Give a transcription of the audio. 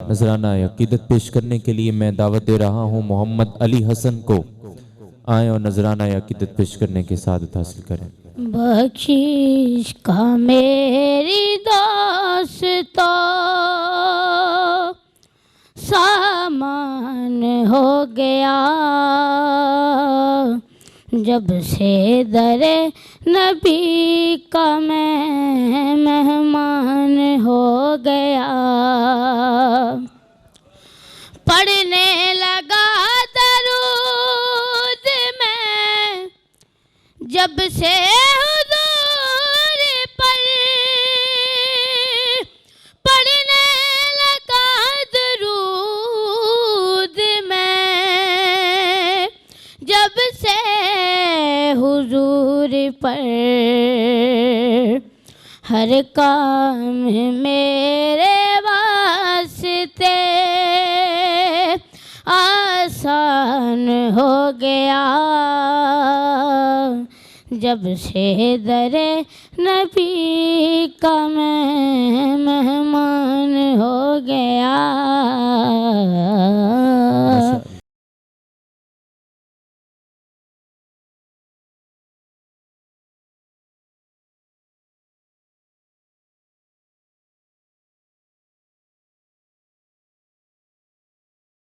नजराना अकीदत पेश करने के लिए मैं दावत दे रहा हूँ मोहम्मद अली हसन को। आए और नजराना अकीदत पेश करने की सादत हासिल करें। बख्शिश का मेरी दास्तां सामान हो गया जब से दरे नबी का मैं मेहमान हो गया। पढ़ने लगा दरूद में जब से हुजूर पर, पढ़ने लगा दरूद में जब से हुजूर पर, हर काम मेरे वास्ते आसान हो गया जब से दरे नबी का मैं मेहमान हो गया।